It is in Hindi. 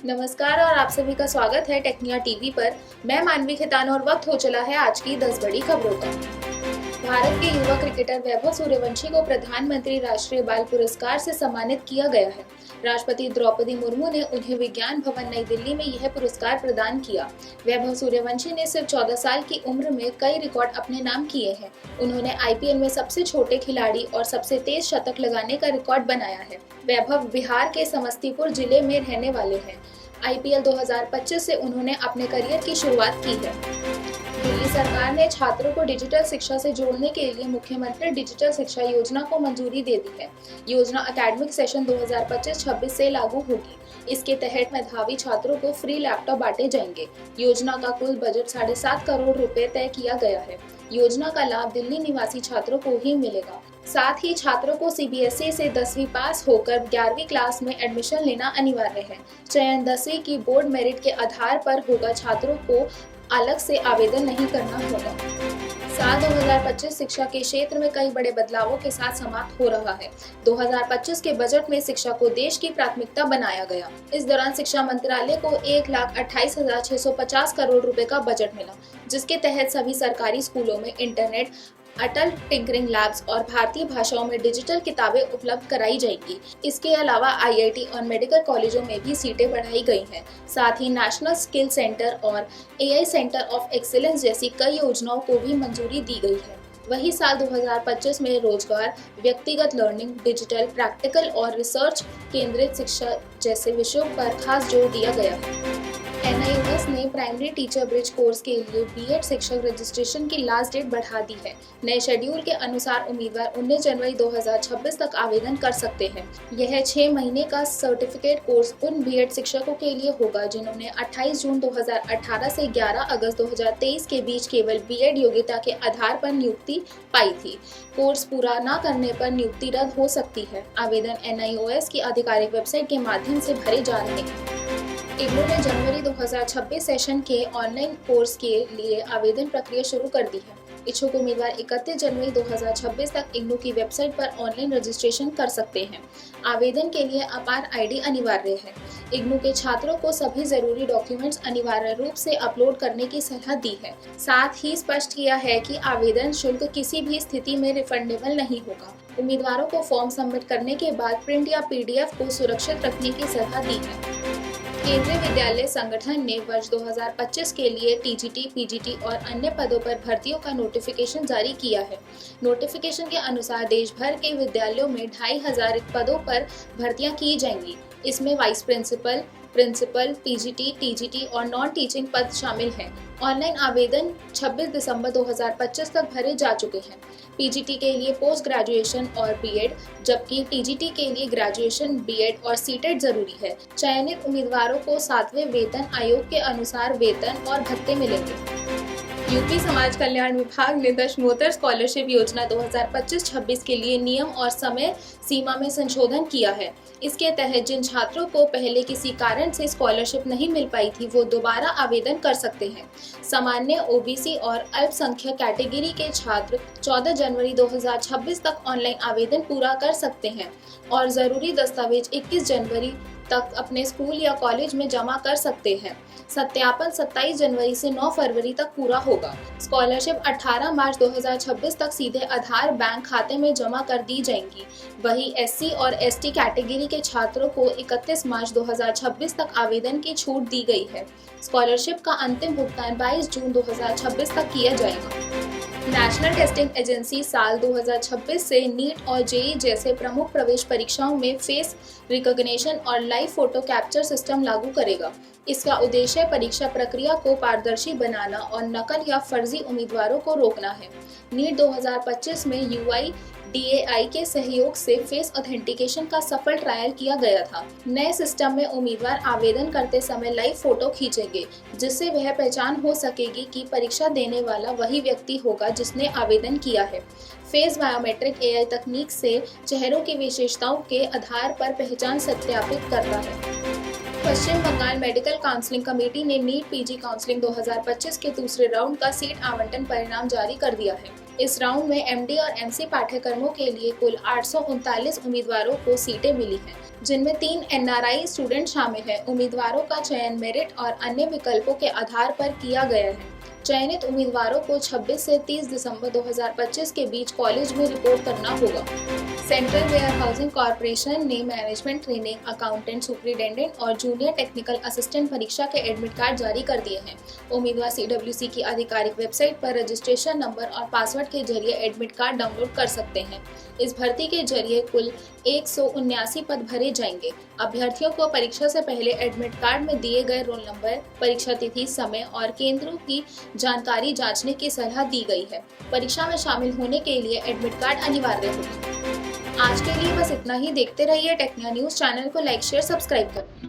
नमस्कार और आप सभी का स्वागत है टेक्निया टीवी पर। मैं मानवी खेतान और वक्त हो चला है आज की 10 बड़ी खबरों का। भारत के युवा क्रिकेटर वैभव सूर्यवंशी को प्रधानमंत्री राष्ट्रीय बाल पुरस्कार से सम्मानित किया गया है। राष्ट्रपति द्रौपदी मुर्मू ने उन्हें विज्ञान भवन नई दिल्ली में यह पुरस्कार प्रदान किया। वैभव सूर्यवंशी ने सिर्फ 14 साल की उम्र में कई रिकॉर्ड अपने नाम किए हैं। उन्होंने आईपीएल में सबसे छोटे खिलाड़ी और सबसे तेज शतक लगाने का रिकॉर्ड बनाया है। वैभव बिहार के समस्तीपुर जिले में रहने वाले हैं। आईपीएल 2025 से उन्होंने अपने करियर की शुरुआत की है। दिल्ली सरकार ने छात्रों को डिजिटल शिक्षा से जोड़ने के लिए मुख्यमंत्री डिजिटल शिक्षा योजना को मंजूरी दे दी है। योजना एकेडमिक सेशन 2025-26 से लागू होगी। इसके तहत मेधावी छात्रों को फ्री लैपटॉप बांटे जाएंगे। योजना का कुल बजट 7.5 करोड़ रुपए तय किया गया है। योजना का लाभ दिल्ली निवासी छात्रों को ही मिलेगा। साथ ही छात्रों को सीबीएसई से 10वीं पास होकर 11वीं क्लास में एडमिशन लेना अनिवार्य है। चयन 10वीं की बोर्ड मेरिट के आधार पर होगा। छात्रों को अलग से आवेदन नहीं करना होगा। साल 2025 शिक्षा के क्षेत्र में कई बड़े बदलावों के साथ समाप्त हो रहा है। 2025 के बजट में शिक्षा को देश की प्राथमिकता बनाया गया। इस दौरान शिक्षा मंत्रालय को 1,28,650 करोड़ रुपए का बजट मिला, जिसके तहत सभी सरकारी स्कूलों में इंटरनेट, अटल टिंकरिंग लैब्स और भारतीय भाषाओं में डिजिटल किताबें उपलब्ध कराई जाएगी। इसके अलावा आईआईटी और मेडिकल कॉलेजों में भी सीटें बढ़ाई गई हैं। साथ ही नेशनल स्किल सेंटर और एआई सेंटर ऑफ एक्सीलेंस जैसी कई योजनाओं को भी मंजूरी दी गई है। वही साल 2025 में रोजगार, व्यक्तिगत लर्निंग, डिजिटल, प्रैक्टिकल और रिसर्च केंद्रित शिक्षा जैसे विषयों पर खास जोर दिया गया है। एनआईओएस ने प्राइमरी टीचर ब्रिज कोर्स के लिए बीएड शिक्षक रजिस्ट्रेशन की लास्ट डेट बढ़ा दी है। नए शेड्यूल के अनुसार उम्मीदवार 19 जनवरी 2026 तक आवेदन कर सकते हैं। यह 6 महीने का सर्टिफिकेट कोर्स उन बीएड शिक्षकों के लिए होगा जिन्होंने 28 जून 2018 से 11 अगस्त 2023 के बीच केवल बीएड योग्यता के आधार पर नियुक्ति पाई थी। कोर्स पूरा न करने पर नियुक्ति रद्द हो सकती है। आवेदन एनआईओएस की आधिकारिक वेबसाइट के माध्यम से भरे जा रहे हैं। इग्नू ने जनवरी 2026 सेशन के ऑनलाइन कोर्स के लिए आवेदन प्रक्रिया शुरू कर दी है। इच्छुक उम्मीदवार 31 जनवरी 2026 तक इग्नू की वेबसाइट पर ऑनलाइन रजिस्ट्रेशन कर सकते हैं। आवेदन के लिए अपार आईडी अनिवार्य है। इग्नू के छात्रों को सभी जरूरी डॉक्यूमेंट्स अनिवार्य रूप से अपलोड करने की सलाह दी है। साथ ही स्पष्ट किया है कि आवेदन शुल्क किसी भी स्थिति में रिफंडेबल नहीं होगा। उम्मीदवारों को फॉर्म सबमिट करने के बाद प्रिंट या पीडीएफ को सुरक्षित रखने की सलाह दी है। केंद्रीय विद्यालय संगठन ने वर्ष 2025 के लिए टीजीटी, पीजीटी और अन्य पदों पर भर्तियों का नोटिफिकेशन जारी किया है। नोटिफिकेशन के अनुसार देश भर के विद्यालयों में 2,500 पदों पर भर्तियां की जाएंगी। इसमें vice principal, principal, PGT, TGT और नॉन टीचिंग पद शामिल हैं। ऑनलाइन आवेदन 26 दिसंबर 2025 तक भरे जा चुके हैं। पीजीटी के लिए पोस्ट ग्रेजुएशन और बीएड, जबकि टीजीटी के लिए ग्रेजुएशन, बीएड और सीटेट जरूरी है। चयनित उम्मीदवारों को 7वें वेतन आयोग के अनुसार वेतन और भत्ते मिलेंगे। यूपी समाज कल्याण विभाग ने दशमोत्तर स्कॉलरशिप योजना 2025-26 के लिए नियम और समय सीमा में संशोधन किया है। इसके तहत जिन छात्रों को पहले किसी कारण से स्कॉलरशिप नहीं मिल पाई थी, वो दोबारा आवेदन कर सकते हैं। सामान्य, ओबीसी और अल्पसंख्यक कैटेगरी के छात्र 14 जनवरी 2026 तक ऑनलाइन आवेदन पूरा कर सकते हैं और जरूरी दस्तावेज 21 जनवरी तक अपने स्कूल या कॉलेज में जमा कर सकते हैं। सत्यापन 27 जनवरी से 9 फरवरी तक पूरा होगा। स्कॉलरशिप 18 मार्च 2026 तक सीधे आधार बैंक खाते में जमा कर दी जाएंगी। वही एससी और एसटी कैटेगरी के छात्रों को 31 मार्च 2026 तक आवेदन की छूट दी गई है। स्कॉलरशिप का अंतिम भुगतान 22 जून 2026 तक किया जाएगा। नेशनल टेस्टिंग एजेंसी साल 2026 से नीट और जेईई जैसे प्रमुख प्रवेश परीक्षाओं में फेस रिकॉग्निशन और लाइव फोटो कैप्चर सिस्टम लागू करेगा। इसका उद्देश्य परीक्षा प्रक्रिया को पारदर्शी बनाना और नकल या फर्जी उम्मीदवारों को रोकना है। नीट 2025 में UIDAI के सहयोग से फेस ऑथेंटिकेशन का सफल ट्रायल किया गया था। नए सिस्टम में उम्मीदवार आवेदन करते समय लाइव फोटो खींचेंगे, जिससे वह पहचान हो सकेगी कि परीक्षा देने वाला वही व्यक्ति होगा जिसने आवेदन किया है। फेस बायोमेट्रिक एआई तकनीक से चेहरों की विशेषताओं के आधार पर पहचान सत्यापित करता है। पश्चिम बंगाल मेडिकल काउंसलिंग कमेटी ने नीट पीजी काउंसलिंग 2025 के दूसरे राउंड का सीट आवंटन परिणाम जारी कर दिया है। इस राउंड में एमडी और एमसी पाठ्यक्रमों के लिए कुल 839 उम्मीदवारों को सीटें मिली हैं, जिनमें 3 एनआरआई स्टूडेंट शामिल हैं। उम्मीदवारों का चयन मेरिट और अन्य विकल्पों के आधार पर किया गया है। चयनित उम्मीदवारों को 26 से 30 दिसंबर 2025 के बीच कॉलेज में रिपोर्ट करना होगा। सेंट्रल वेयर हाउसिंग कॉरपोरेशन ने मैनेजमेंट ट्रेनिंग, अकाउंटेंट सुपरिटेंडेंट और जूनियर टेक्निकल असिस्टेंट परीक्षा के एडमिट कार्ड जारी कर दिए हैं। उम्मीदवार CWC की आधिकारिक वेबसाइट पर रजिस्ट्रेशन नंबर और पासवर्ड के जरिए एडमिट कार्ड डाउनलोड कर सकते हैं। इस भर्ती के जरिए कुल 179 पद भरे जाएंगे। अभ्यर्थियों को परीक्षा से पहले एडमिट कार्ड में दिए गए रोल नंबर, परीक्षा तिथि, समय और केंद्रों की जानकारी जांचने की सलाह दी गई है। परीक्षा में शामिल होने के लिए एडमिट कार्ड अनिवार्य होगा। आज के लिए बस इतना ही। देखते रहिए टेक्निया न्यूज। चैनल को लाइक, शेयर, सब्सक्राइब करें।